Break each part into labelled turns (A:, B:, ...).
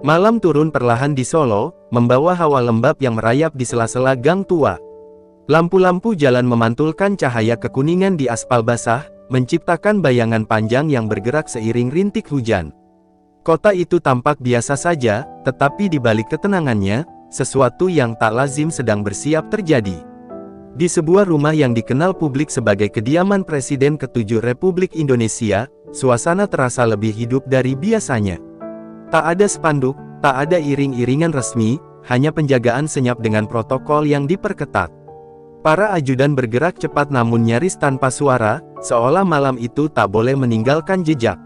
A: Malam turun perlahan di Solo, membawa hawa lembab yang merayap di sela-sela gang tua. Lampu-lampu jalan memantulkan cahaya kekuningan di aspal basah, menciptakan bayangan panjang yang bergerak seiring rintik hujan. Kota itu tampak biasa saja, tetapi di balik ketenangannya, sesuatu yang tak lazim sedang bersiap terjadi. Di sebuah rumah yang dikenal publik sebagai kediaman Presiden ke-7 Republik Indonesia, suasana terasa lebih hidup dari biasanya. Tak ada spanduk, tak ada iring-iringan resmi, hanya penjagaan senyap dengan protokol yang diperketat. Para ajudan bergerak cepat namun nyaris tanpa suara, seolah malam itu tak boleh meninggalkan jejak.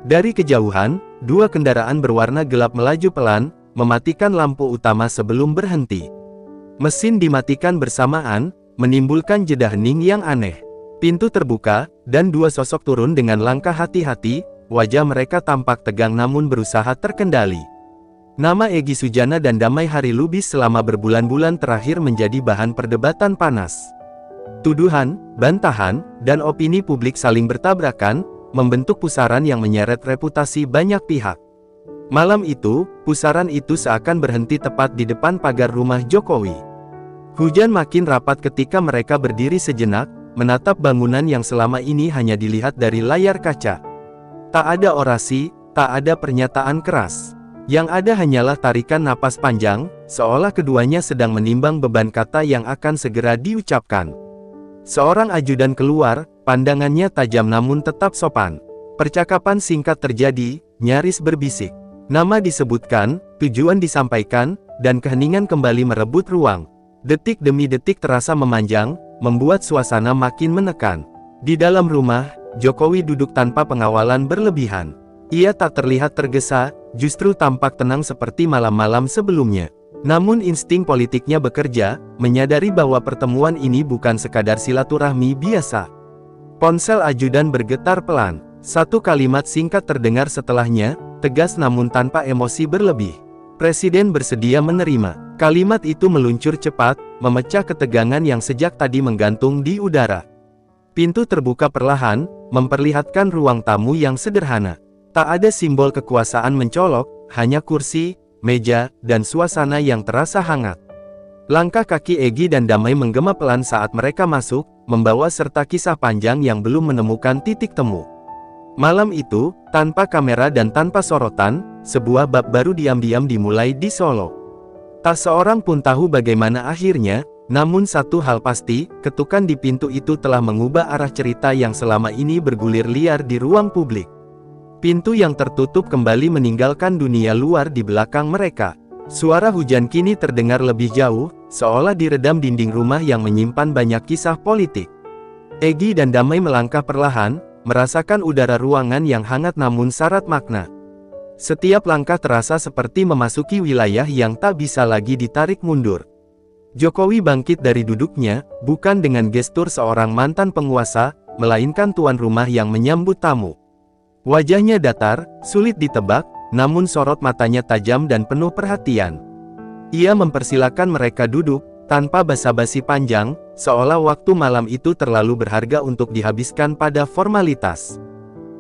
A: Dari kejauhan, dua kendaraan berwarna gelap melaju pelan, mematikan lampu utama sebelum berhenti. Mesin dimatikan bersamaan, menimbulkan jeda hening yang aneh. Pintu terbuka, dan dua sosok turun dengan langkah hati-hati, wajah mereka tampak tegang namun berusaha terkendali. Nama Egy Sujana dan Damai Harilubis selama berbulan-bulan terakhir menjadi bahan perdebatan panas. Tuduhan, bantahan, dan opini publik saling bertabrakan, membentuk pusaran yang menyeret reputasi banyak pihak. Malam itu, pusaran itu seakan berhenti tepat di depan pagar rumah Jokowi. Hujan makin rapat ketika mereka berdiri sejenak, menatap bangunan yang selama ini hanya dilihat dari layar kaca. Tak ada orasi, tak ada pernyataan keras. Yang ada hanyalah tarikan napas panjang, seolah keduanya sedang menimbang beban kata yang akan segera diucapkan. Seorang ajudan keluar, pandangannya tajam namun tetap sopan. Percakapan singkat terjadi, nyaris berbisik. Nama disebutkan, tujuan disampaikan, dan keheningan kembali merebut ruang. Detik demi detik terasa memanjang, membuat suasana makin menekan. Di dalam rumah, Jokowi duduk tanpa pengawalan berlebihan. Ia tak terlihat tergesa, justru tampak tenang seperti malam-malam sebelumnya. Namun insting politiknya bekerja, menyadari bahwa pertemuan ini bukan sekadar silaturahmi biasa. Ponsel ajudan bergetar pelan. Satu kalimat singkat terdengar setelahnya, tegas namun tanpa emosi berlebih. Presiden bersedia menerima. Kalimat itu meluncur cepat, memecah ketegangan yang sejak tadi menggantung di udara. Pintu terbuka perlahan, memperlihatkan ruang tamu yang sederhana. Tak ada simbol kekuasaan mencolok, hanya kursi, meja, dan suasana yang terasa hangat. Langkah kaki Egy dan Damai menggema pelan saat mereka masuk, membawa serta kisah panjang yang belum menemukan titik temu. Malam itu, tanpa kamera dan tanpa sorotan, sebuah bab baru diam-diam dimulai di Solo. Tak seorang pun tahu bagaimana akhirnya, namun satu hal pasti, ketukan di pintu itu telah mengubah arah cerita yang selama ini bergulir liar di ruang publik. Pintu yang tertutup kembali meninggalkan dunia luar di belakang mereka. Suara hujan kini terdengar lebih jauh, seolah diredam dinding rumah yang menyimpan banyak kisah politik. Egy dan Damai melangkah perlahan, merasakan udara ruangan yang hangat namun syarat makna. Setiap langkah terasa seperti memasuki wilayah yang tak bisa lagi ditarik mundur. Jokowi bangkit dari duduknya, bukan dengan gestur seorang mantan penguasa, melainkan tuan rumah yang menyambut tamu. Wajahnya datar, sulit ditebak, namun sorot matanya tajam dan penuh perhatian. Ia mempersilakan mereka duduk, tanpa basa-basi panjang, seolah waktu malam itu terlalu berharga untuk dihabiskan pada formalitas.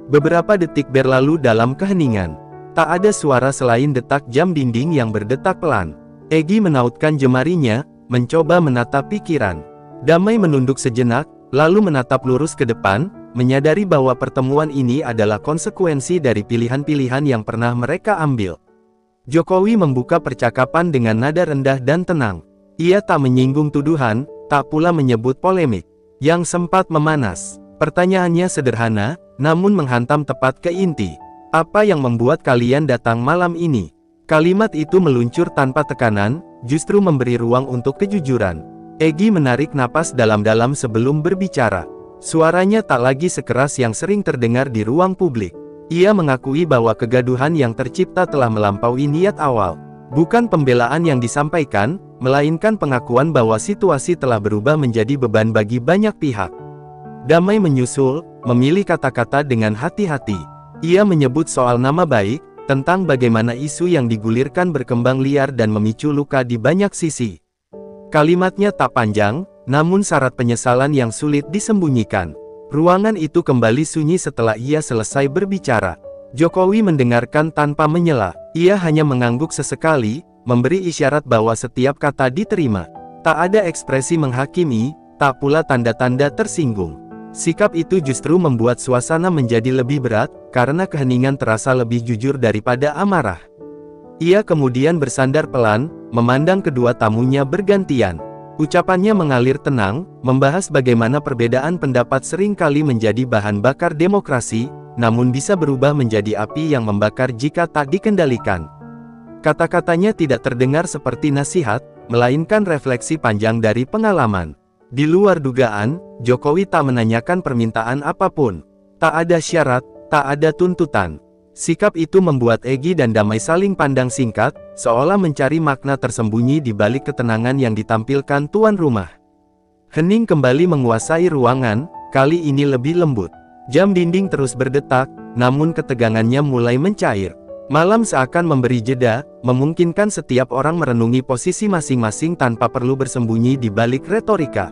A: Beberapa detik berlalu dalam keheningan. Tak ada suara selain detak jam dinding yang berdetak pelan. Egy menautkan jemarinya, mencoba menatap pikiran. Damai menunduk sejenak, lalu menatap lurus ke depan, menyadari bahwa pertemuan ini adalah konsekuensi dari pilihan-pilihan yang pernah mereka ambil. Jokowi membuka percakapan dengan nada rendah dan tenang. Ia tak menyinggung tuduhan, tak pula menyebut polemik yang sempat memanas. Pertanyaannya sederhana, namun menghantam tepat ke inti. Apa yang membuat kalian datang malam ini? Kalimat itu meluncur tanpa tekanan, justru memberi ruang untuk kejujuran. Egy menarik napas dalam-dalam sebelum berbicara. Suaranya tak lagi sekeras yang sering terdengar di ruang publik. Ia mengakui bahwa kegaduhan yang tercipta telah melampaui niat awal. Bukan pembelaan yang disampaikan, melainkan pengakuan bahwa situasi telah berubah menjadi beban bagi banyak pihak. Damai menyusul, memilih kata-kata dengan hati-hati. Ia menyebut soal nama baik, tentang bagaimana isu yang digulirkan berkembang liar dan memicu luka di banyak sisi. Kalimatnya tak panjang, namun syarat penyesalan yang sulit disembunyikan. Ruangan itu kembali sunyi setelah ia selesai berbicara. Jokowi mendengarkan tanpa menyela. Ia hanya mengangguk sesekali, memberi isyarat bahwa setiap kata diterima. Tak ada ekspresi menghakimi, tak pula tanda-tanda tersinggung. Sikap itu justru membuat suasana menjadi lebih berat, karena keheningan terasa lebih jujur daripada amarah. Ia kemudian bersandar pelan, memandang kedua tamunya bergantian. Ucapannya mengalir tenang, membahas bagaimana perbedaan pendapat seringkali menjadi bahan bakar demokrasi, namun bisa berubah menjadi api yang membakar jika tak dikendalikan. Kata-katanya tidak terdengar seperti nasihat, melainkan refleksi panjang dari pengalaman. Di luar dugaan, Jokowi tak menanyakan permintaan apapun. Tak ada syarat, tak ada tuntutan. Sikap itu membuat Egy dan Damai saling pandang singkat, seolah mencari makna tersembunyi di balik ketenangan yang ditampilkan tuan rumah. Hening kembali menguasai ruangan, kali ini lebih lembut. Jam dinding terus berdetak, namun ketegangannya mulai mencair. Malam seakan memberi jeda, memungkinkan setiap orang merenungi posisi masing-masing tanpa perlu bersembunyi di balik retorika.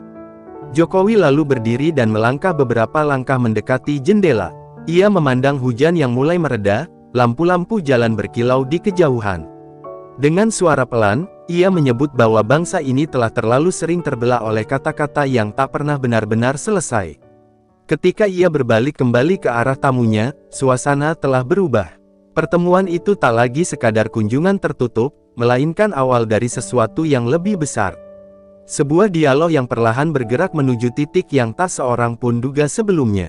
A: Jokowi lalu berdiri dan melangkah beberapa langkah mendekati jendela. Ia memandang hujan yang mulai mereda, lampu-lampu jalan berkilau di kejauhan. Dengan suara pelan, ia menyebut bahwa bangsa ini telah terlalu sering terbelah oleh kata-kata yang tak pernah benar-benar selesai. Ketika ia berbalik kembali ke arah tamunya, suasana telah berubah. Pertemuan itu tak lagi sekadar kunjungan tertutup, melainkan awal dari sesuatu yang lebih besar. Sebuah dialog yang perlahan bergerak menuju titik yang tak seorang pun duga sebelumnya.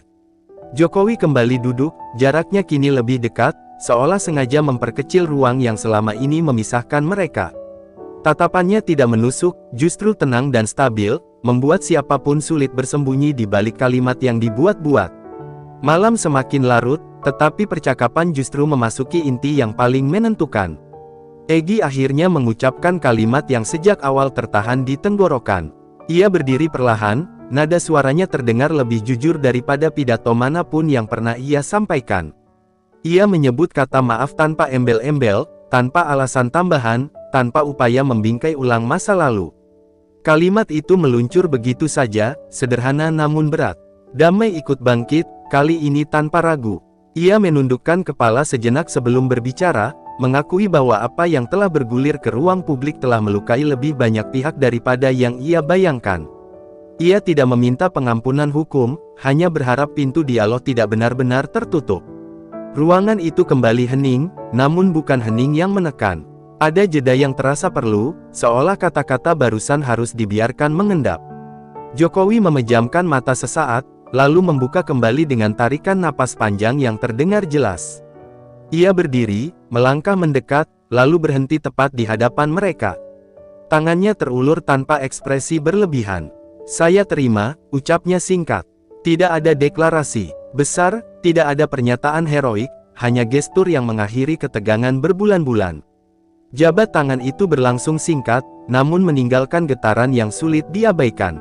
A: Jokowi kembali duduk, jaraknya kini lebih dekat, seolah sengaja memperkecil ruang yang selama ini memisahkan mereka. Tatapannya tidak menusuk, justru tenang dan stabil, membuat siapapun sulit bersembunyi di balik kalimat yang dibuat-buat. Malam semakin larut, tetapi percakapan justru memasuki inti yang paling menentukan. Egy akhirnya mengucapkan kalimat yang sejak awal tertahan di tenggorokan. Ia berdiri perlahan, nada suaranya terdengar lebih jujur daripada pidato manapun yang pernah ia sampaikan. Ia menyebut kata maaf tanpa embel-embel, tanpa alasan tambahan, tanpa upaya membingkai ulang masa lalu. Kalimat itu meluncur begitu saja, sederhana namun berat. Damai ikut bangkit, kali ini tanpa ragu. Ia menundukkan kepala sejenak sebelum berbicara, mengakui bahwa apa yang telah bergulir ke ruang publik telah melukai lebih banyak pihak daripada yang ia bayangkan. Ia tidak meminta pengampunan hukum, hanya berharap pintu dialog tidak benar-benar tertutup. Ruangan itu kembali hening, namun bukan hening yang menekan. Ada jeda yang terasa perlu, seolah kata-kata barusan harus dibiarkan mengendap. Jokowi memejamkan mata sesaat, lalu membuka kembali dengan tarikan napas panjang yang terdengar jelas. Ia berdiri, melangkah mendekat, lalu berhenti tepat di hadapan mereka. Tangannya terulur tanpa ekspresi berlebihan. "Saya terima," ucapnya singkat. Tidak ada deklarasi besar, tidak ada pernyataan heroik, hanya gestur yang mengakhiri ketegangan berbulan-bulan. Jabat tangan itu berlangsung singkat, namun meninggalkan getaran yang sulit diabaikan.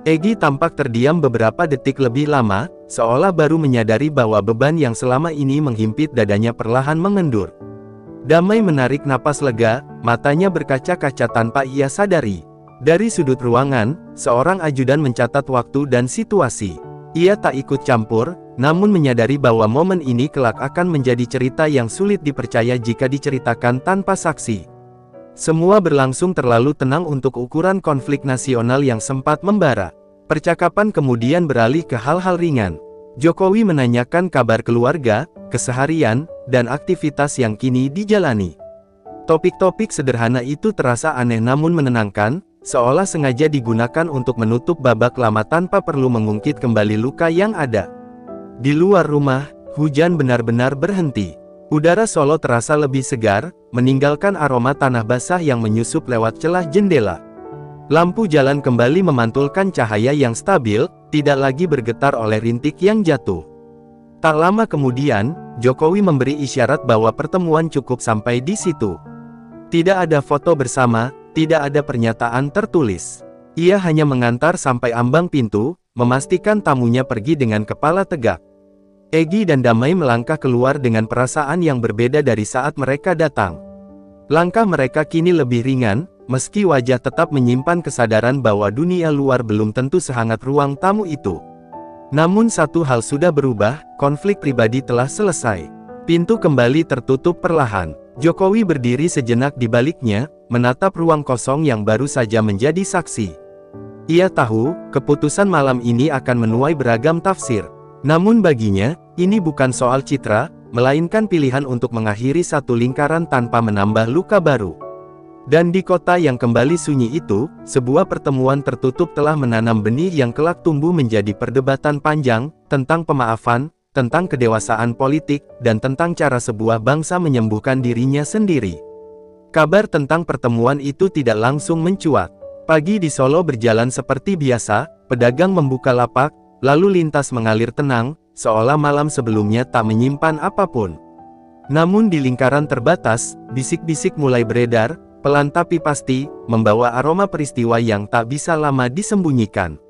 A: Egy tampak terdiam beberapa detik lebih lama, seolah baru menyadari bahwa beban yang selama ini menghimpit dadanya perlahan mengendur. Damai menarik napas lega, matanya berkaca-kaca tanpa ia sadari. Dari sudut ruangan, seorang ajudan mencatat waktu dan situasi. Ia tak ikut campur, namun menyadari bahwa momen ini kelak akan menjadi cerita yang sulit dipercaya jika diceritakan tanpa saksi. Semua berlangsung terlalu tenang untuk ukuran konflik nasional yang sempat membara. Percakapan kemudian beralih ke hal-hal ringan. Jokowi menanyakan kabar keluarga, keseharian, dan aktivitas yang kini dijalani. Topik-topik sederhana itu terasa aneh namun menenangkan, seolah sengaja digunakan untuk menutup babak lama tanpa perlu mengungkit kembali luka yang ada. Di luar rumah, hujan benar-benar berhenti. Udara Solo terasa lebih segar, meninggalkan aroma tanah basah yang menyusup lewat celah jendela. Lampu jalan kembali memantulkan cahaya yang stabil, tidak lagi bergetar oleh rintik yang jatuh. Tak lama kemudian, Jokowi memberi isyarat bahwa pertemuan cukup sampai di situ. Tidak ada foto bersama, tidak ada pernyataan tertulis. Ia hanya mengantar sampai ambang pintu, memastikan tamunya pergi dengan kepala tegak. Egy dan Damai melangkah keluar dengan perasaan yang berbeda dari saat mereka datang. Langkah mereka kini lebih ringan, meski wajah tetap menyimpan kesadaran bahwa dunia luar belum tentu sehangat ruang tamu itu. Namun satu hal sudah berubah, konflik pribadi telah selesai. Pintu kembali tertutup perlahan. Jokowi berdiri sejenak di baliknya, menatap ruang kosong yang baru saja menjadi saksi. Ia tahu, keputusan malam ini akan menuai beragam tafsir. Namun baginya, ini bukan soal citra, melainkan pilihan untuk mengakhiri satu lingkaran tanpa menambah luka baru. Dan di kota yang kembali sunyi itu, sebuah pertemuan tertutup telah menanam benih yang kelak tumbuh menjadi perdebatan panjang, tentang pemaafan, tentang kedewasaan politik, dan tentang cara sebuah bangsa menyembuhkan dirinya sendiri. Kabar tentang pertemuan itu tidak langsung mencuat. Pagi di Solo berjalan seperti biasa, pedagang membuka lapak, lalu lintas mengalir tenang, seolah malam sebelumnya tak menyimpan apapun. Namun di lingkaran terbatas, bisik-bisik mulai beredar, pelan tapi pasti, membawa aroma peristiwa yang tak bisa lama disembunyikan.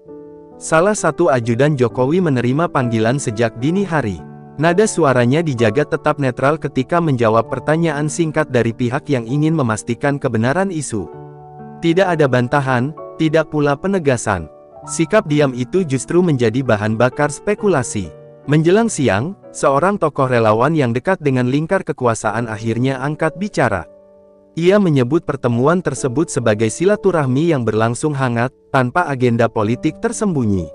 A: Salah satu ajudan Jokowi menerima panggilan sejak dini hari. Nada suaranya dijaga tetap netral ketika menjawab pertanyaan singkat dari pihak yang ingin memastikan kebenaran isu. Tidak ada bantahan, tidak pula penegasan. Sikap diam itu justru menjadi bahan bakar spekulasi. Menjelang siang, seorang tokoh relawan yang dekat dengan lingkar kekuasaan akhirnya angkat bicara. Ia menyebut pertemuan tersebut sebagai silaturahmi yang berlangsung hangat, tanpa agenda politik tersembunyi.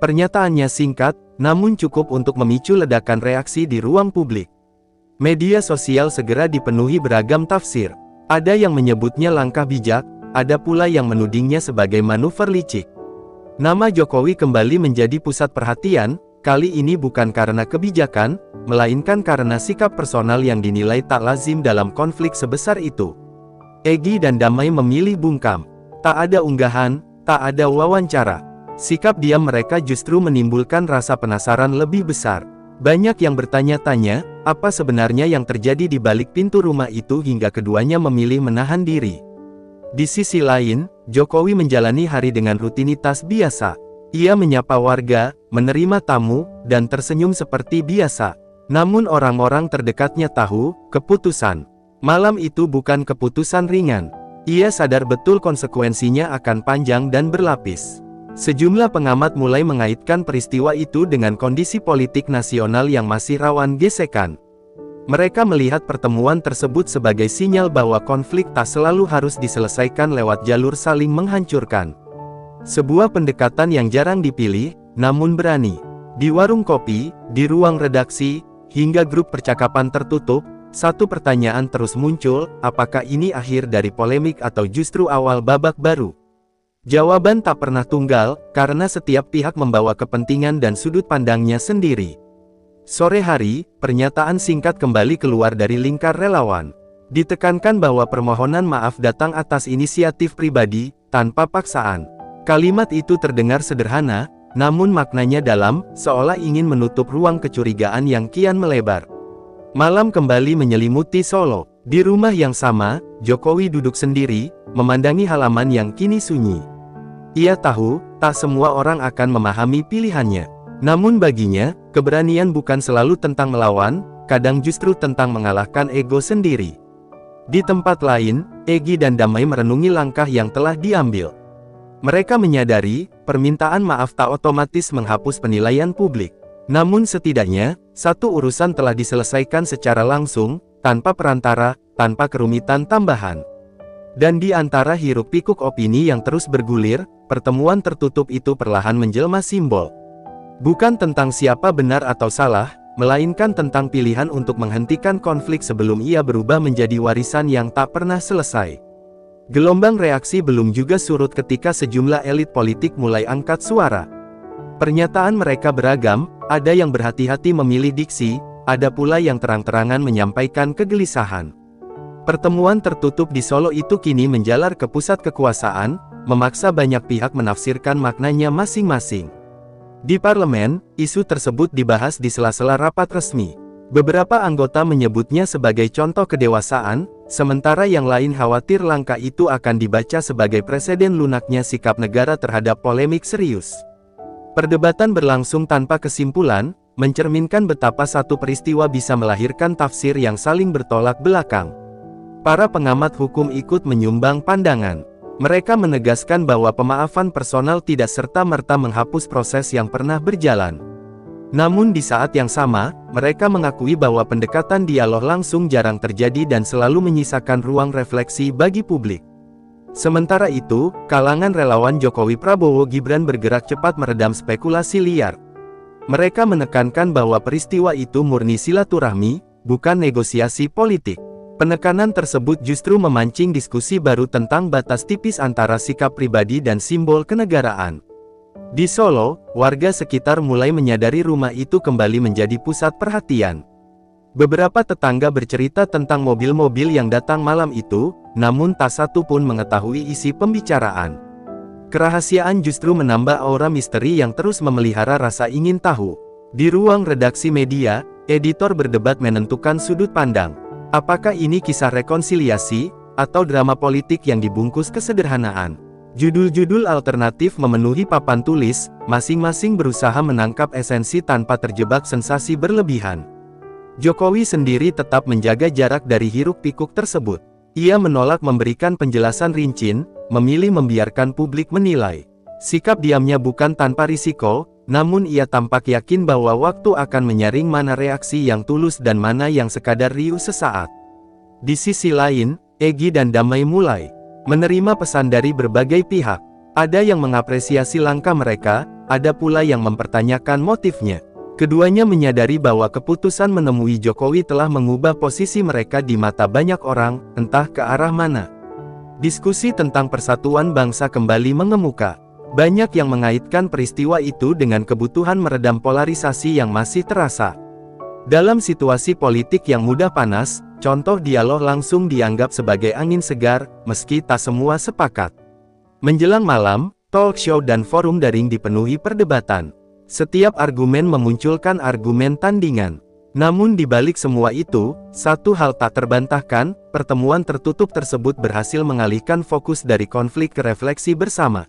A: Pernyataannya singkat, namun cukup untuk memicu ledakan reaksi di ruang publik. Media sosial segera dipenuhi beragam tafsir. Ada yang menyebutnya langkah bijak, ada pula yang menudingnya sebagai manuver licik. Nama Jokowi kembali menjadi pusat perhatian, kali ini bukan karena kebijakan, melainkan karena sikap personal yang dinilai tak lazim dalam konflik sebesar itu. Egy dan Damai memilih bungkam. Tak ada unggahan, tak ada wawancara. Sikap diam mereka justru menimbulkan rasa penasaran lebih besar. Banyak yang bertanya-tanya, apa sebenarnya yang terjadi di balik pintu rumah itu hingga keduanya memilih menahan diri. Di sisi lain, Jokowi menjalani hari dengan rutinitas biasa. Ia menyapa warga, menerima tamu, dan tersenyum seperti biasa. Namun orang-orang terdekatnya tahu, keputusan malam itu bukan keputusan ringan. Ia sadar betul konsekuensinya akan panjang dan berlapis. Sejumlah pengamat mulai mengaitkan peristiwa itu dengan kondisi politik nasional yang masih rawan gesekan. Mereka melihat pertemuan tersebut sebagai sinyal bahwa konflik tak selalu harus diselesaikan lewat jalur saling menghancurkan. Sebuah pendekatan yang jarang dipilih, namun berani. Di warung kopi, di ruang redaksi, hingga grup percakapan tertutup, satu pertanyaan terus muncul, apakah ini akhir dari polemik atau justru awal babak baru? Jawaban tak pernah tunggal, karena setiap pihak membawa kepentingan dan sudut pandangnya sendiri. Sore hari, pernyataan singkat kembali keluar dari lingkar relawan. Ditekankan bahwa permohonan maaf datang atas inisiatif pribadi, tanpa paksaan. Kalimat itu terdengar sederhana, namun maknanya dalam, seolah ingin menutup ruang kecurigaan yang kian melebar. Malam kembali menyelimuti Solo. Di rumah yang sama, Jokowi duduk sendiri, memandangi halaman yang kini sunyi. Ia tahu, tak semua orang akan memahami pilihannya. Namun baginya, keberanian bukan selalu tentang melawan, kadang justru tentang mengalahkan ego sendiri. Di tempat lain, Egy dan Damai merenungi langkah yang telah diambil. Mereka menyadari, permintaan maaf tak otomatis menghapus penilaian publik. Namun setidaknya, satu urusan telah diselesaikan secara langsung, tanpa perantara, tanpa kerumitan tambahan. Dan di antara hiruk-pikuk opini yang terus bergulir, pertemuan tertutup itu perlahan menjelma simbol. Bukan tentang siapa benar atau salah, melainkan tentang pilihan untuk menghentikan konflik sebelum ia berubah menjadi warisan yang tak pernah selesai. Gelombang reaksi belum juga surut ketika sejumlah elit politik mulai angkat suara. Pernyataan mereka beragam, ada yang berhati-hati memilih diksi, ada pula yang terang-terangan menyampaikan kegelisahan. Pertemuan tertutup di Solo itu kini menjalar ke pusat kekuasaan, memaksa banyak pihak menafsirkan maknanya masing-masing. Di parlemen, isu tersebut dibahas di sela-sela rapat resmi. Beberapa anggota menyebutnya sebagai contoh kedewasaan, sementara yang lain khawatir langkah itu akan dibaca sebagai presiden lunaknya sikap negara terhadap polemik serius. Perdebatan berlangsung tanpa kesimpulan, mencerminkan betapa satu peristiwa bisa melahirkan tafsir yang saling bertolak belakang. Para pengamat hukum ikut menyumbang pandangan. Mereka menegaskan bahwa pemaafan personal tidak serta-merta menghapus proses yang pernah berjalan. Namun di saat yang sama, mereka mengakui bahwa pendekatan dialog langsung jarang terjadi dan selalu menyisakan ruang refleksi bagi publik. Sementara itu, kalangan relawan Jokowi Prabowo Gibran bergerak cepat meredam spekulasi liar. Mereka menekankan bahwa peristiwa itu murni silaturahmi, bukan negosiasi politik. Penekanan tersebut justru memancing diskusi baru tentang batas tipis antara sikap pribadi dan simbol kenegaraan. Di Solo, warga sekitar mulai menyadari rumah itu kembali menjadi pusat perhatian. Beberapa tetangga bercerita tentang mobil-mobil yang datang malam itu, namun tak satu pun mengetahui isi pembicaraan. Kerahasiaan justru menambah aura misteri yang terus memelihara rasa ingin tahu. Di ruang redaksi media, editor berdebat menentukan sudut pandang. Apakah ini kisah rekonsiliasi, atau drama politik yang dibungkus kesederhanaan? Judul-judul alternatif memenuhi papan tulis, masing-masing berusaha menangkap esensi tanpa terjebak sensasi berlebihan. Jokowi sendiri tetap menjaga jarak dari hiruk-pikuk tersebut. Ia menolak memberikan penjelasan rinci, memilih membiarkan publik menilai. Sikap diamnya bukan tanpa risiko, namun ia tampak yakin bahwa waktu akan menyaring mana reaksi yang tulus dan mana yang sekadar riuh sesaat. Di sisi lain, Egy dan Damai mulai menerima pesan dari berbagai pihak. Ada yang mengapresiasi langkah mereka, ada pula yang mempertanyakan motifnya. Keduanya menyadari bahwa keputusan menemui Jokowi telah mengubah posisi mereka di mata banyak orang, entah ke arah mana. Diskusi tentang persatuan bangsa kembali mengemuka. Banyak yang mengaitkan peristiwa itu dengan kebutuhan meredam polarisasi yang masih terasa. Dalam situasi politik yang mudah panas, contoh dialog langsung dianggap sebagai angin segar, meski tak semua sepakat. Menjelang malam, talk show dan forum daring dipenuhi perdebatan. Setiap argumen memunculkan argumen tandingan. Namun di balik semua itu, satu hal tak terbantahkan, pertemuan tertutup tersebut berhasil mengalihkan fokus dari konflik ke refleksi bersama.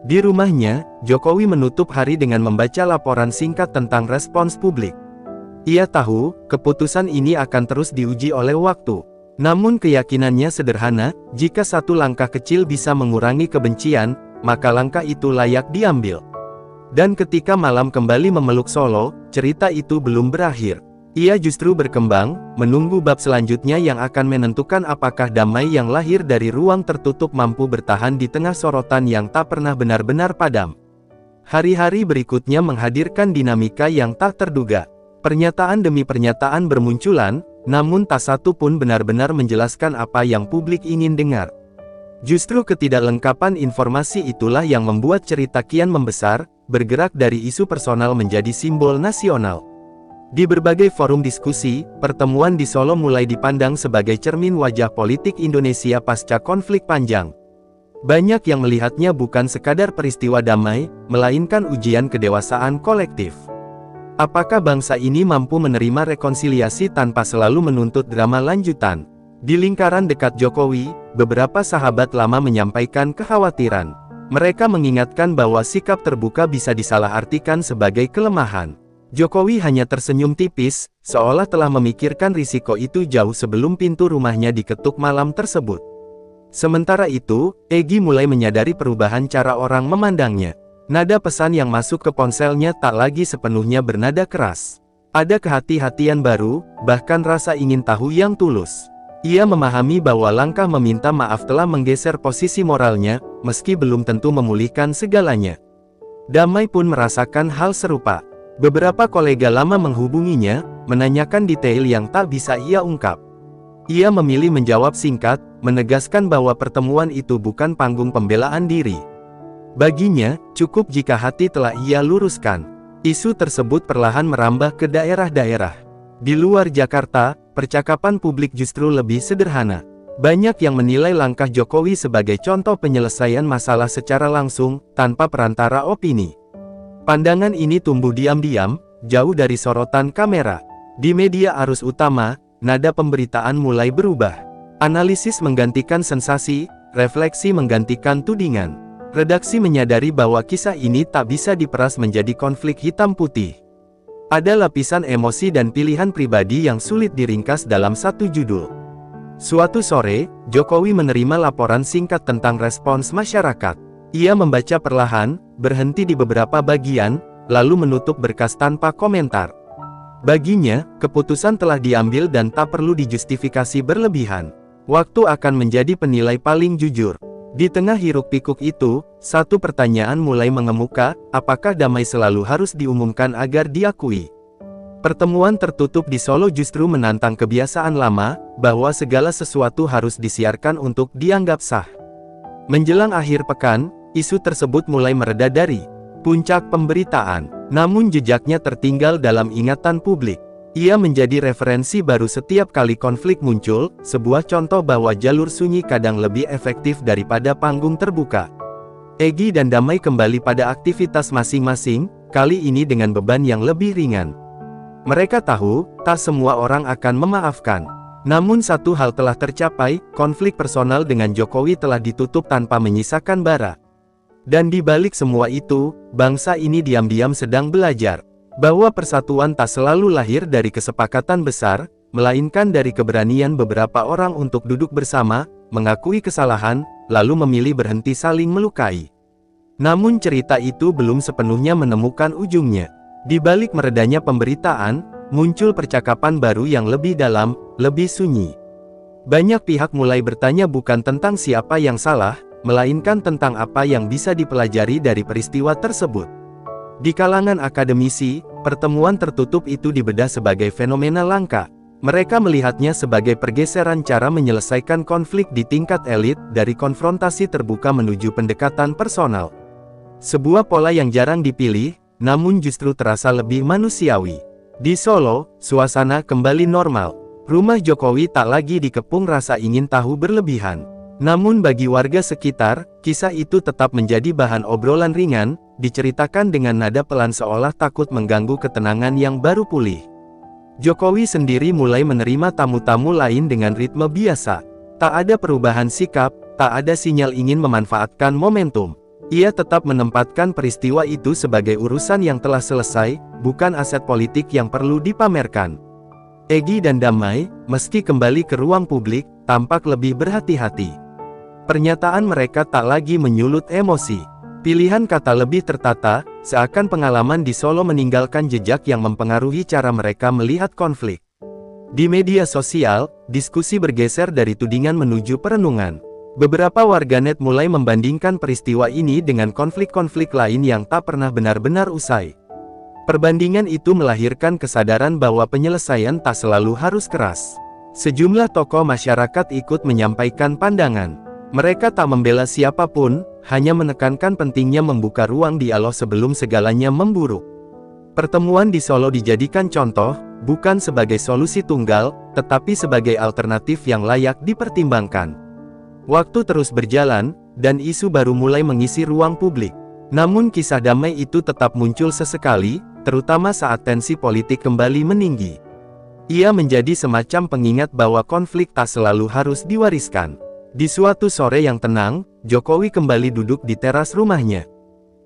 A: Di rumahnya, Jokowi menutup hari dengan membaca laporan singkat tentang respons publik. Ia tahu, keputusan ini akan terus diuji oleh waktu. Namun keyakinannya sederhana, jika satu langkah kecil bisa mengurangi kebencian, maka langkah itu layak diambil. Dan ketika malam kembali memeluk Solo, cerita itu belum berakhir. Ia justru berkembang, menunggu bab selanjutnya yang akan menentukan apakah Damai yang lahir dari ruang tertutup mampu bertahan di tengah sorotan yang tak pernah benar-benar padam. Hari-hari berikutnya menghadirkan dinamika yang tak terduga. Pernyataan demi pernyataan bermunculan, namun tak satu pun benar-benar menjelaskan apa yang publik ingin dengar. Justru ketidaklengkapan informasi itulah yang membuat cerita kian membesar, bergerak dari isu personal menjadi simbol nasional. Di berbagai forum diskusi, pertemuan di Solo mulai dipandang sebagai cermin wajah politik Indonesia pasca konflik panjang. Banyak yang melihatnya bukan sekadar peristiwa damai, melainkan ujian kedewasaan kolektif. Apakah bangsa ini mampu menerima rekonsiliasi tanpa selalu menuntut drama lanjutan? Di lingkaran dekat Jokowi, beberapa sahabat lama menyampaikan kekhawatiran. Mereka mengingatkan bahwa sikap terbuka bisa disalahartikan sebagai kelemahan. Jokowi hanya tersenyum tipis, seolah telah memikirkan risiko itu jauh sebelum pintu rumahnya diketuk malam tersebut. Sementara itu, Egy mulai menyadari perubahan cara orang memandangnya. Nada pesan yang masuk ke ponselnya tak lagi sepenuhnya bernada keras. Ada kehati-hatian baru, bahkan rasa ingin tahu yang tulus. Ia memahami bahwa langkah meminta maaf telah menggeser posisi moralnya, meski belum tentu memulihkan segalanya. Damai pun merasakan hal serupa. Beberapa kolega lama menghubunginya, menanyakan detail yang tak bisa ia ungkap. Ia memilih menjawab singkat, menegaskan bahwa pertemuan itu bukan panggung pembelaan diri. Baginya, cukup jika hati telah ia luruskan. Isu tersebut perlahan merambah ke daerah-daerah. Di luar Jakarta, percakapan publik justru lebih sederhana. Banyak yang menilai langkah Jokowi sebagai contoh penyelesaian masalah secara langsung, tanpa perantara opini. Pandangan ini tumbuh diam-diam, jauh dari sorotan kamera. Di media arus utama, nada pemberitaan mulai berubah. Analisis menggantikan sensasi, refleksi menggantikan tudingan. Redaksi menyadari bahwa kisah ini tak bisa diperas menjadi konflik hitam putih. Ada lapisan emosi dan pilihan pribadi yang sulit diringkas dalam satu judul. Suatu sore, Jokowi menerima laporan singkat tentang respons masyarakat. Ia membaca perlahan, berhenti di beberapa bagian, lalu menutup berkas tanpa komentar. Baginya, keputusan telah diambil dan tak perlu dijustifikasi berlebihan. Waktu akan menjadi penilai paling jujur. Di tengah hiruk-pikuk itu, satu pertanyaan mulai mengemuka, apakah damai selalu harus diumumkan agar diakui? Pertemuan tertutup di Solo justru menantang kebiasaan lama, bahwa segala sesuatu harus disiarkan untuk dianggap sah. Menjelang akhir pekan, isu tersebut mulai mereda dari puncak pemberitaan, namun jejaknya tertinggal dalam ingatan publik. Ia menjadi referensi baru setiap kali konflik muncul, sebuah contoh bahwa jalur sunyi kadang lebih efektif daripada panggung terbuka. Egy dan Damai kembali pada aktivitas masing-masing, kali ini dengan beban yang lebih ringan. Mereka tahu, tak semua orang akan memaafkan. Namun satu hal telah tercapai, konflik personal dengan Jokowi telah ditutup tanpa menyisakan bara. Dan di balik semua itu, bangsa ini diam-diam sedang belajar bahwa persatuan tak selalu lahir dari kesepakatan besar, melainkan dari keberanian beberapa orang untuk duduk bersama, mengakui kesalahan, lalu memilih berhenti saling melukai. Namun cerita itu belum sepenuhnya menemukan ujungnya. Di balik meredanya pemberitaan, muncul percakapan baru yang lebih dalam, lebih sunyi. Banyak pihak mulai bertanya bukan tentang siapa yang salah, melainkan tentang apa yang bisa dipelajari dari peristiwa tersebut. Di kalangan akademisi, pertemuan tertutup itu dibedah sebagai fenomena langka. Mereka melihatnya sebagai pergeseran cara menyelesaikan konflik di tingkat elit, dari konfrontasi terbuka menuju pendekatan personal. Sebuah pola yang jarang dipilih, namun justru terasa lebih manusiawi. Di Solo, suasana kembali normal. Rumah Jokowi tak lagi dikepung rasa ingin tahu berlebihan. Namun bagi warga sekitar, kisah itu tetap menjadi bahan obrolan ringan, diceritakan dengan nada pelan seolah takut mengganggu ketenangan yang baru pulih. Jokowi sendiri mulai menerima tamu-tamu lain dengan ritme biasa. Tak ada perubahan sikap, tak ada sinyal ingin memanfaatkan momentum. Ia tetap menempatkan peristiwa itu sebagai urusan yang telah selesai, bukan aset politik yang perlu dipamerkan. Egy dan Damai, meski kembali ke ruang publik, tampak lebih berhati-hati. Pernyataan mereka tak lagi menyulut emosi. Pilihan kata lebih tertata, seakan pengalaman di Solo meninggalkan jejak yang mempengaruhi cara mereka melihat konflik. Di media sosial, diskusi bergeser dari tudingan menuju perenungan. Beberapa warganet mulai membandingkan peristiwa ini dengan konflik-konflik lain yang tak pernah benar-benar usai. Perbandingan itu melahirkan kesadaran bahwa penyelesaian tak selalu harus keras. Sejumlah tokoh masyarakat ikut menyampaikan pandangan. Mereka tak membela siapapun, hanya menekankan pentingnya membuka ruang dialog sebelum segalanya memburuk. Pertemuan di Solo dijadikan contoh, bukan sebagai solusi tunggal, tetapi sebagai alternatif yang layak dipertimbangkan. Waktu terus berjalan, dan isu baru mulai mengisi ruang publik. Namun kisah damai itu tetap muncul sesekali, terutama saat tensi politik kembali meninggi. Ia menjadi semacam pengingat bahwa konflik tak selalu harus diwariskan. Di suatu sore yang tenang, Jokowi kembali duduk di teras rumahnya.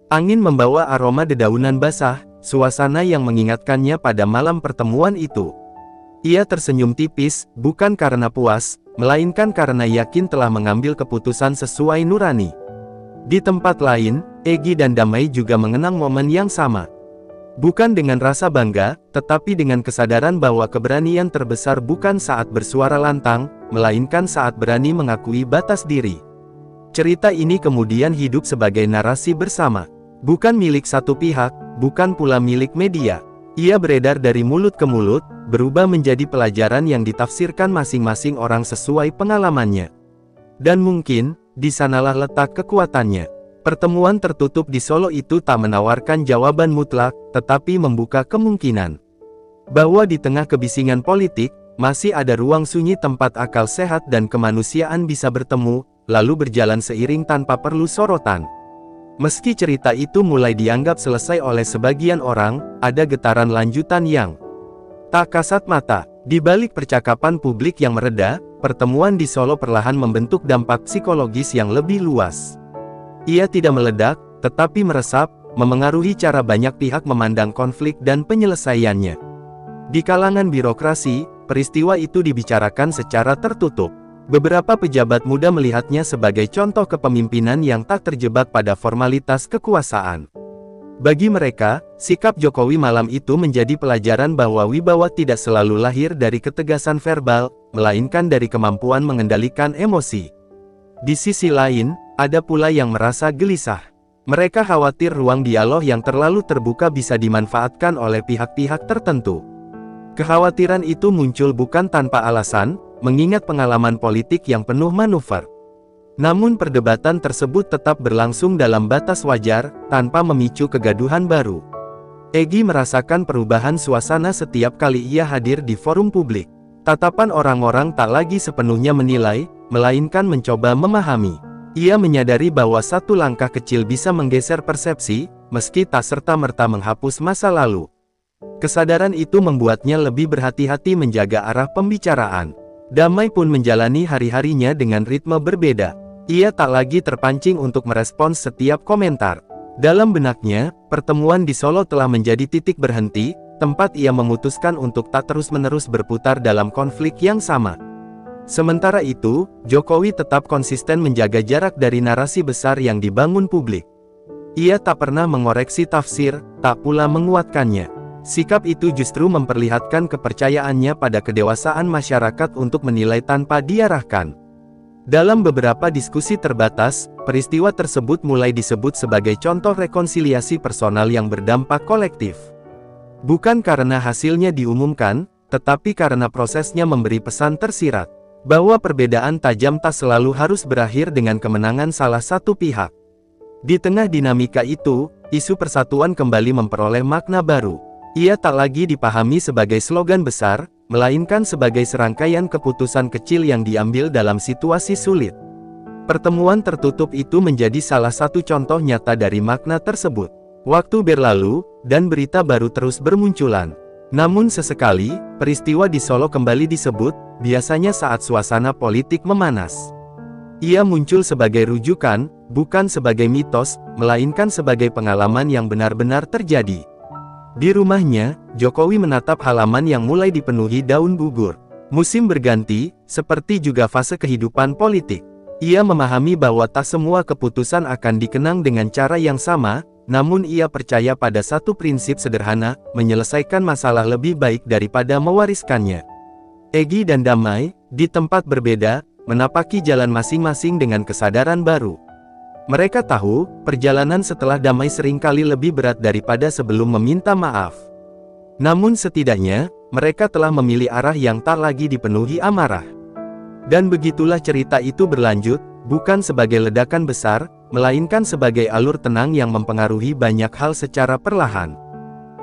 A: Angin membawa aroma dedaunan basah, suasana yang mengingatkannya pada malam pertemuan itu. Ia tersenyum tipis, bukan karena puas, melainkan karena yakin telah mengambil keputusan sesuai nurani. Di tempat lain, Egy dan Damai juga mengenang momen yang sama. Bukan dengan rasa bangga, tetapi dengan kesadaran bahwa keberanian terbesar bukan saat bersuara lantang, melainkan saat berani mengakui batas diri. Cerita ini kemudian hidup sebagai narasi bersama. Bukan milik satu pihak, bukan pula milik media. Ia beredar dari mulut ke mulut, berubah menjadi pelajaran yang ditafsirkan masing-masing orang sesuai pengalamannya. Dan mungkin, di sanalah letak kekuatannya. Pertemuan tertutup di Solo itu tak menawarkan jawaban mutlak, tetapi membuka kemungkinan bahwa di tengah kebisingan politik, masih ada ruang sunyi tempat akal sehat dan kemanusiaan bisa bertemu, lalu berjalan seiring tanpa perlu sorotan. Meski cerita itu mulai dianggap selesai oleh sebagian orang, ada getaran lanjutan yang tak kasat mata. Di balik percakapan publik yang mereda, pertemuan di Solo perlahan membentuk dampak psikologis yang lebih luas. Ia tidak meledak, tetapi meresap, memengaruhi cara banyak pihak memandang konflik dan penyelesaiannya. Di kalangan birokrasi, peristiwa itu dibicarakan secara tertutup. Beberapa pejabat muda melihatnya sebagai contoh kepemimpinan yang tak terjebak pada formalitas kekuasaan. Bagi mereka, sikap Jokowi malam itu menjadi pelajaran bahwa wibawa tidak selalu lahir dari ketegasan verbal, melainkan dari kemampuan mengendalikan emosi. Di sisi lain, ada pula yang merasa gelisah. Mereka khawatir ruang dialog yang terlalu terbuka bisa dimanfaatkan oleh pihak-pihak tertentu. Kekhawatiran itu muncul bukan tanpa alasan, mengingat pengalaman politik yang penuh manuver. Namun perdebatan tersebut tetap berlangsung dalam batas wajar, tanpa memicu kegaduhan baru. Egy merasakan perubahan suasana setiap kali ia hadir di forum publik. Tatapan orang-orang tak lagi sepenuhnya menilai, melainkan mencoba memahami. Ia menyadari bahwa satu langkah kecil bisa menggeser persepsi, meski tak serta-merta menghapus masa lalu. Kesadaran itu membuatnya lebih berhati-hati menjaga arah pembicaraan. Damai pun menjalani hari-harinya dengan ritme berbeda. Ia tak lagi terpancing untuk merespons setiap komentar. Dalam benaknya, pertemuan di Solo telah menjadi titik berhenti, tempat ia memutuskan untuk tak terus-menerus berputar dalam konflik yang sama. Sementara itu, Jokowi tetap konsisten menjaga jarak dari narasi besar yang dibangun publik. Ia tak pernah mengoreksi tafsir, tak pula menguatkannya. Sikap itu justru memperlihatkan kepercayaannya pada kedewasaan masyarakat untuk menilai tanpa diarahkan. Dalam beberapa diskusi terbatas, peristiwa tersebut mulai disebut sebagai contoh rekonsiliasi personal yang berdampak kolektif. Bukan karena hasilnya diumumkan, tetapi karena prosesnya memberi pesan tersirat, bahwa perbedaan tajam tak selalu harus berakhir dengan kemenangan salah satu pihak. Di tengah dinamika itu, isu persatuan kembali memperoleh makna baru. Ia tak lagi dipahami sebagai slogan besar, melainkan sebagai serangkaian keputusan kecil yang diambil dalam situasi sulit. Pertemuan tertutup itu menjadi salah satu contoh nyata dari makna tersebut. Waktu berlalu, dan berita baru terus bermunculan. Namun sesekali, peristiwa di Solo kembali disebut, biasanya saat suasana politik memanas. Ia muncul sebagai rujukan, bukan sebagai mitos, melainkan sebagai pengalaman yang benar-benar terjadi. Di rumahnya, Jokowi menatap halaman yang mulai dipenuhi daun gugur. Musim berganti, seperti juga fase kehidupan politik. Ia memahami bahwa tak semua keputusan akan dikenang dengan cara yang sama, namun ia percaya pada satu prinsip sederhana, menyelesaikan masalah lebih baik daripada mewariskannya. Egy dan Damai, di tempat berbeda, menapaki jalan masing-masing dengan kesadaran baru. Mereka tahu, perjalanan setelah Damai seringkali lebih berat daripada sebelum meminta maaf. Namun setidaknya, mereka telah memilih arah yang tak lagi dipenuhi amarah. Dan begitulah cerita itu berlanjut, bukan sebagai ledakan besar, melainkan sebagai alur tenang yang mempengaruhi banyak hal secara perlahan.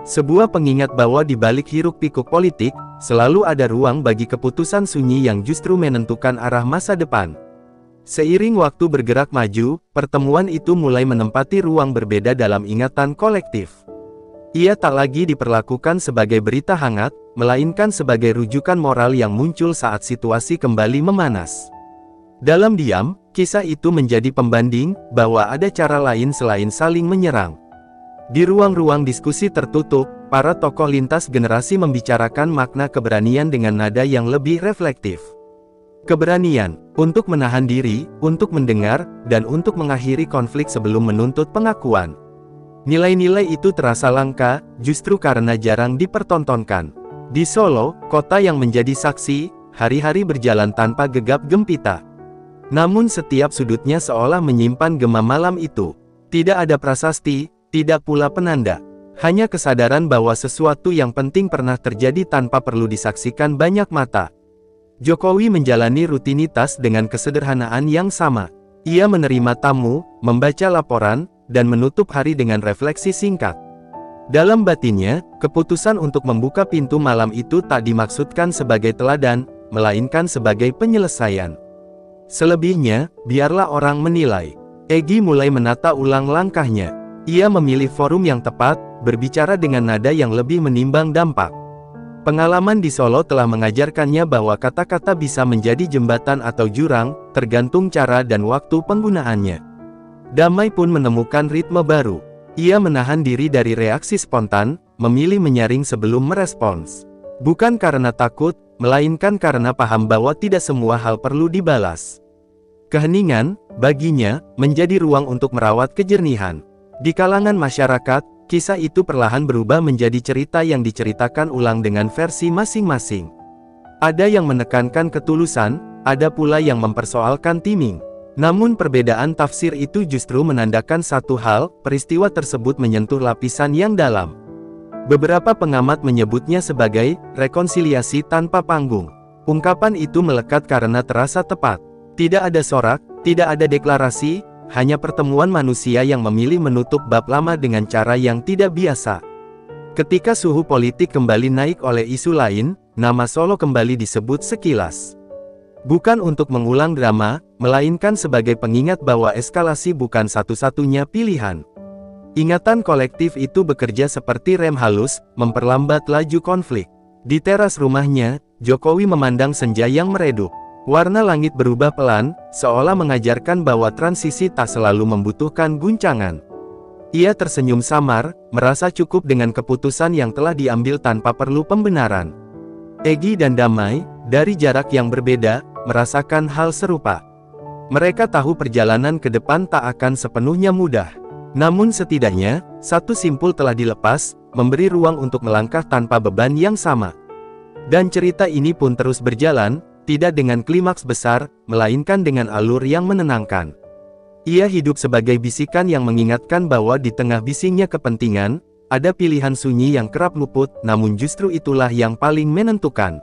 A: Sebuah pengingat bahwa di balik hiruk-pikuk politik, selalu ada ruang bagi keputusan sunyi yang justru menentukan arah masa depan. Seiring waktu bergerak maju, pertemuan itu mulai menempati ruang berbeda dalam ingatan kolektif. Ia tak lagi diperlakukan sebagai berita hangat, melainkan sebagai rujukan moral yang muncul saat situasi kembali memanas. Dalam diam, kisah itu menjadi pembanding, bahwa ada cara lain selain saling menyerang. Di ruang-ruang diskusi tertutup, para tokoh lintas generasi membicarakan makna keberanian dengan nada yang lebih reflektif. Keberanian, untuk menahan diri, untuk mendengar, dan untuk mengakhiri konflik sebelum menuntut pengakuan. Nilai-nilai itu terasa langka, justru karena jarang dipertontonkan. Di Solo, kota yang menjadi saksi, hari-hari berjalan tanpa gegap gempita. Namun setiap sudutnya seolah menyimpan gema malam itu. Tidak ada prasasti, tidak pula penanda. Hanya kesadaran bahwa sesuatu yang penting pernah terjadi tanpa perlu disaksikan banyak mata. Jokowi menjalani rutinitas dengan kesederhanaan yang sama. Ia menerima tamu, membaca laporan, dan menutup hari dengan refleksi singkat. Dalam batinnya, keputusan untuk membuka pintu malam itu tak dimaksudkan sebagai teladan, melainkan sebagai penyelesaian. Selebihnya, biarlah orang menilai. Egy mulai menata ulang langkahnya. Ia memilih forum yang tepat, berbicara dengan nada yang lebih menimbang dampak. Pengalaman di Solo telah mengajarkannya bahwa kata-kata bisa menjadi jembatan atau jurang, tergantung cara dan waktu penggunaannya. Damai pun menemukan ritme baru. Ia menahan diri dari reaksi spontan, memilih menyaring sebelum merespons. Bukan karena takut, melainkan karena paham bahwa tidak semua hal perlu dibalas. Keheningan, baginya, menjadi ruang untuk merawat kejernihan. Di kalangan masyarakat, Kisah itu perlahan berubah menjadi cerita yang diceritakan ulang dengan versi masing-masing. Ada yang menekankan ketulusan, ada pula yang mempersoalkan timing. Namun perbedaan tafsir itu justru menandakan satu hal, peristiwa tersebut menyentuh lapisan yang dalam. Beberapa pengamat menyebutnya sebagai rekonsiliasi tanpa panggung. Ungkapan itu melekat karena terasa tepat. Tidak ada sorak, tidak ada deklarasi, hanya pertemuan manusia yang memilih menutup bab lama dengan cara yang tidak biasa. Ketika suhu politik kembali naik oleh isu lain, nama Solo kembali disebut sekilas. Bukan untuk mengulang drama, melainkan sebagai pengingat bahwa eskalasi bukan satu-satunya pilihan. Ingatan kolektif itu bekerja seperti rem halus, memperlambat laju konflik. Di teras rumahnya, Jokowi memandang senja yang meredup. Warna langit berubah pelan, seolah mengajarkan bahwa transisi tak selalu membutuhkan guncangan. Ia tersenyum samar, merasa cukup dengan keputusan yang telah diambil tanpa perlu pembenaran. Egy dan Damai, dari jarak yang berbeda, merasakan hal serupa. Mereka tahu perjalanan ke depan tak akan sepenuhnya mudah. Namun setidaknya, satu simpul telah dilepas, memberi ruang untuk melangkah tanpa beban yang sama. Dan cerita ini pun terus berjalan, tidak dengan klimaks besar, melainkan dengan alur yang menenangkan. Ia hidup sebagai bisikan yang mengingatkan bahwa di tengah bisingnya kepentingan, ada pilihan sunyi yang kerap luput, namun justru itulah yang paling menentukan.